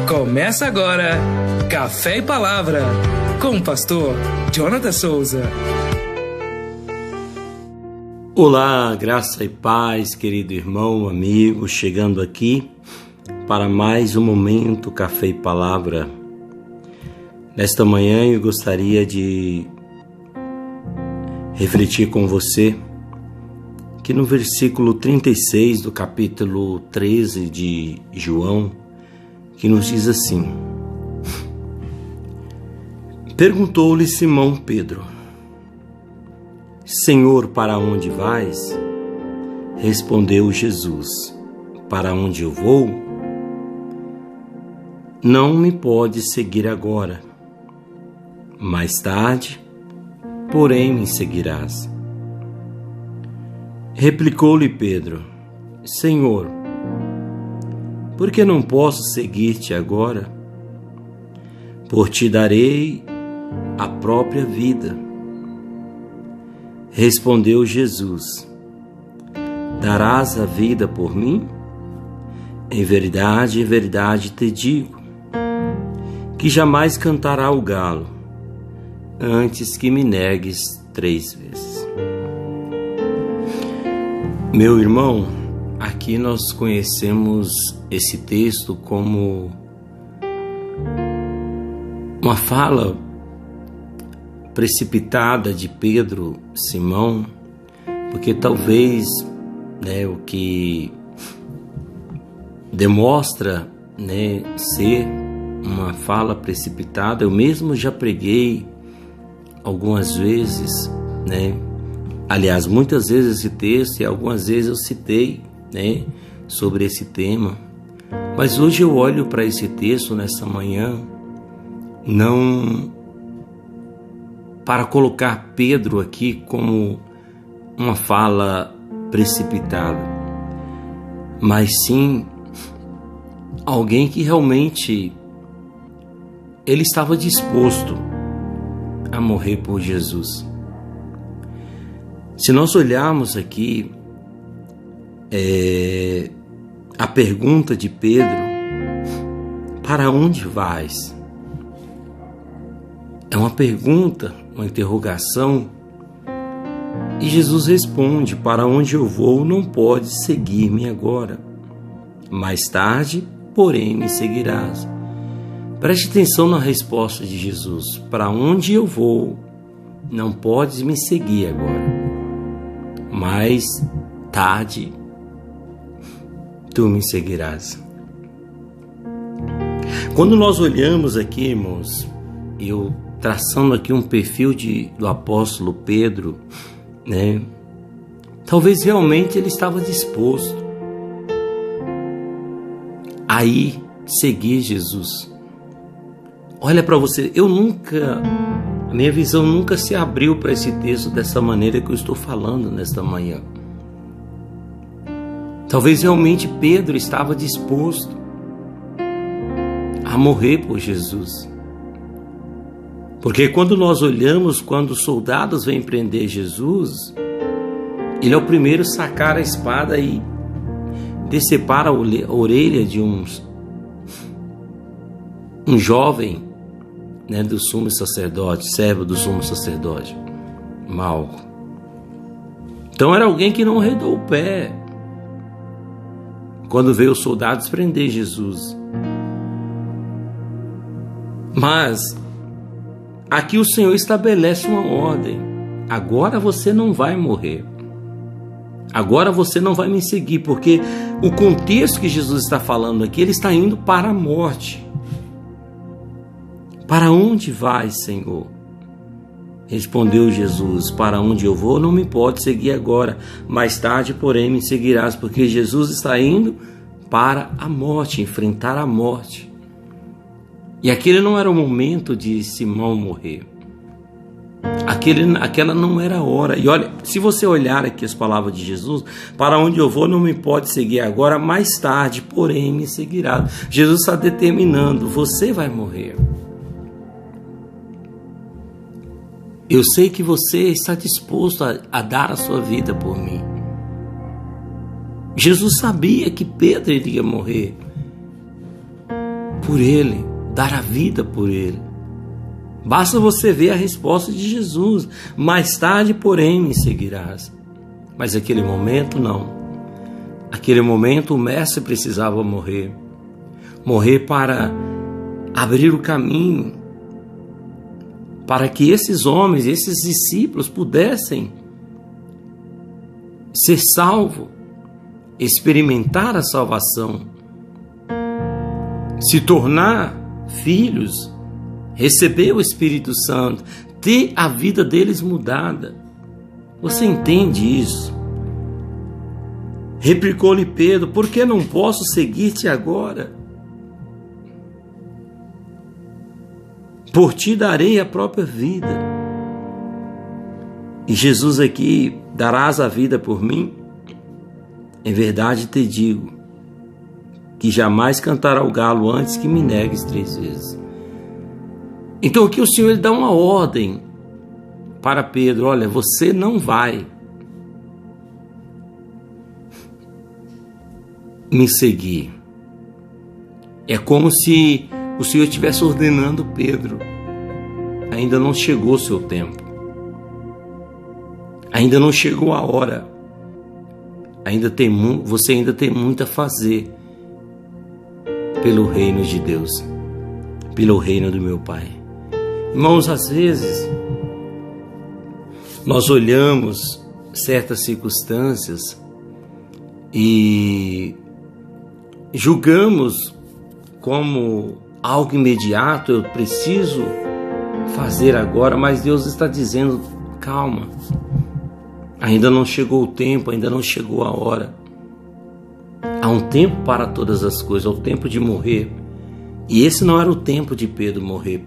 Começa agora Café e Palavra com o pastor Jonathan Souza. Olá, graça e paz, querido irmão, amigo, chegando aqui para mais um momento Café e Palavra. Nesta manhã eu gostaria de refletir com você que no versículo 36 do capítulo 13 de João, que nos diz assim: Perguntou-lhe Simão Pedro: Senhor, para onde vais? Respondeu Jesus: Para onde eu vou? Não me podes seguir agora. Mais tarde, porém, me seguirás. Replicou-lhe Pedro: Senhor, por que não posso seguir-te agora? Por ti darei a própria vida. Respondeu Jesus: Darás a vida por mim? Em verdade te digo, que jamais cantará o galo, antes que me negues 3 vezes. Meu irmão, aqui nós conhecemos esse texto como uma fala precipitada de Pedro, Simão, porque talvez o que demonstra ser uma fala precipitada, eu mesmo já preguei algumas vezes, aliás, muitas vezes esse texto, e algumas vezes eu citei sobre esse tema, mas hoje eu olho para esse texto nessa manhã, não para colocar Pedro aqui como uma fala precipitada, mas sim alguém que realmente ele estava disposto a morrer por Jesus. Se nós olharmos aqui a pergunta de Pedro: para onde vais? É uma pergunta, uma interrogação, e Jesus responde: para onde eu vou não podes seguir-me agora. Mais tarde, porém, me seguirás. Preste atenção na resposta de Jesus: para onde eu vou não podes me seguir agora. Mais tarde, tu me seguirás. Quando nós olhamos aqui, irmãos, eu traçando aqui um perfil do apóstolo Pedro, talvez realmente ele estava disposto a ir seguir Jesus. Olha para você, a minha visão nunca se abriu para esse texto dessa maneira que eu estou falando nesta manhã. Talvez realmente Pedro estava disposto a morrer por Jesus. Porque quando nós olhamos, quando os soldados vêm prender Jesus, ele é o primeiro a sacar a espada e decepar a orelha de um jovem do sumo sacerdote, servo do sumo sacerdote, Malco. Então era alguém que não arredou o pé quando veio os soldados prender Jesus. Mas aqui o Senhor estabelece uma ordem: agora você não vai morrer, agora você não vai me seguir, porque o contexto que Jesus está falando aqui, ele está indo para a morte. Para onde vais, Senhor? Respondeu Jesus: para onde eu vou não me pode seguir agora, mais tarde, porém, me seguirás, porque Jesus está indo para a morte, enfrentar a morte. E aquele não era o momento de Simão morrer. Aquela não era a hora. E olha, se você olhar aqui as palavras de Jesus: para onde eu vou não me pode seguir agora, mais tarde, porém, me seguirá. Jesus está determinando: você vai morrer. Eu sei que você está disposto a dar a sua vida por mim. Jesus sabia que Pedro iria morrer. por ele, dar a vida por ele. Basta você ver a resposta de Jesus: mais tarde, porém, me seguirás. Mas naquele momento, não. Naquele momento, o mestre precisava morrer. Morrer para abrir o caminho, para que esses homens, esses discípulos pudessem ser salvos, experimentar a salvação, se tornar filhos, receber o Espírito Santo, ter a vida deles mudada. Você entende isso? Replicou-lhe Pedro: por que não posso seguir-te agora? Por ti darei a própria vida. E Jesus aqui: darás a vida por mim? Em verdade te digo, que jamais cantará o galo antes que me negues 3 vezes. Então aqui o Senhor ele dá uma ordem para Pedro: olha, você não vai me seguir. É como se o Senhor estivesse ordenando Pedro: ainda não chegou o seu tempo, ainda não chegou a hora, você ainda tem muito a fazer pelo reino de Deus, pelo reino do meu Pai. Irmãos, às vezes nós olhamos certas circunstâncias e julgamos como algo imediato, eu preciso fazer agora, mas Deus está dizendo: calma, ainda não chegou o tempo, ainda não chegou a hora. Há um tempo para todas as coisas, há o tempo de morrer. E esse não era o tempo de Pedro morrer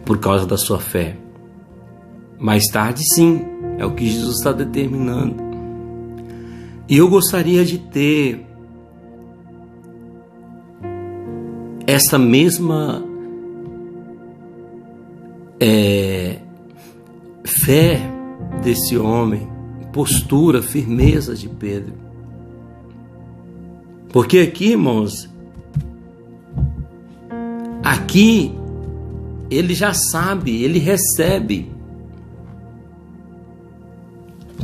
por causa da sua fé. Mais tarde, sim, é o que Jesus está determinando. E eu gostaria de ter essa mesma fé desse homem, postura, firmeza de Pedro. Porque aqui, irmãos, aqui ele já sabe, ele recebe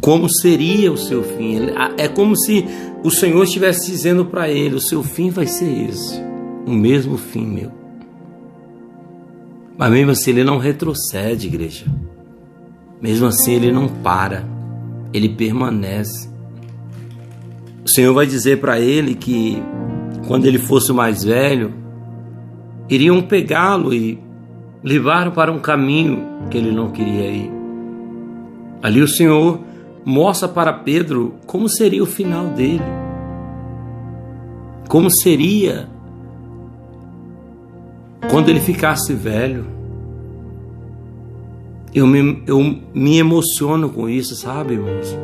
como seria o seu fim. É como se o Senhor estivesse dizendo para ele: o seu fim vai ser esse, o mesmo fim meu. Mas mesmo assim ele não retrocede, igreja. Mesmo assim ele não para, ele permanece. O Senhor vai dizer para ele que quando ele fosse mais velho, iriam pegá-lo e levar para um caminho que ele não queria ir. Ali o Senhor mostra para Pedro como seria o final dele, como seria quando ele ficasse velho. Eu me emociono com isso, sabe, irmãos?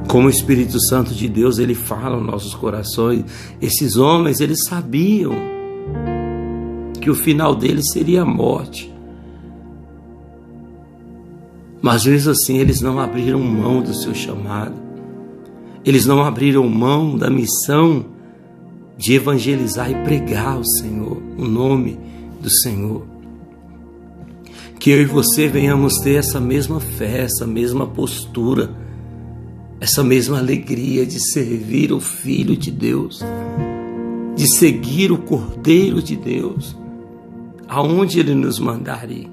Como o Espírito Santo de Deus, ele fala nos nossos corações. Esses homens, eles sabiam que o final deles seria a morte. Mas mesmo assim, eles não abriram mão do seu chamado. Eles não abriram mão da missão de evangelizar e pregar o Senhor, o nome do Senhor. Que eu e você venhamos ter essa mesma fé, essa mesma postura, essa mesma alegria de servir o Filho de Deus, de seguir o Cordeiro de Deus, aonde Ele nos mandar ir.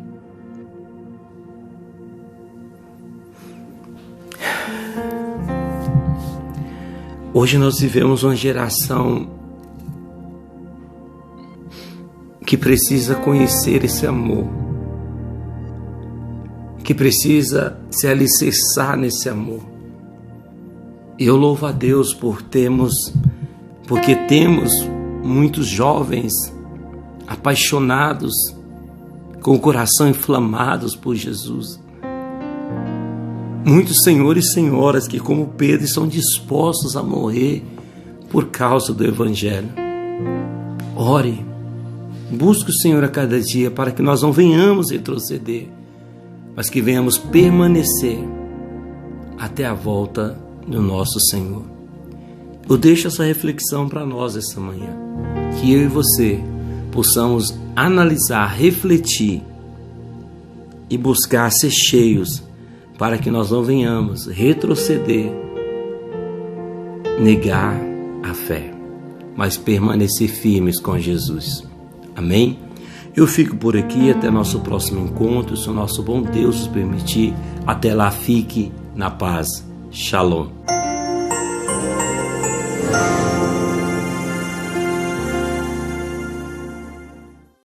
Hoje nós vivemos uma geração que precisa conhecer esse amor, que precisa se alicerçar nesse amor. E eu louvo a Deus porque temos muitos jovens apaixonados, com o coração inflamados por Jesus. Muitos senhores e senhoras que, como Pedro, estão dispostos a morrer por causa do Evangelho. Ore, busque o Senhor a cada dia para que nós não venhamos retroceder, mas que venhamos permanecer até a volta do nosso Senhor. Eu deixo essa reflexão para nós essa manhã, que eu e você possamos analisar, refletir e buscar ser cheios, para que nós não venhamos retroceder, negar a fé, mas permanecer firmes com Jesus. Amém? Eu fico por aqui, até nosso próximo encontro, se o nosso bom Deus nos permitir. Até lá, fique na paz. Shalom.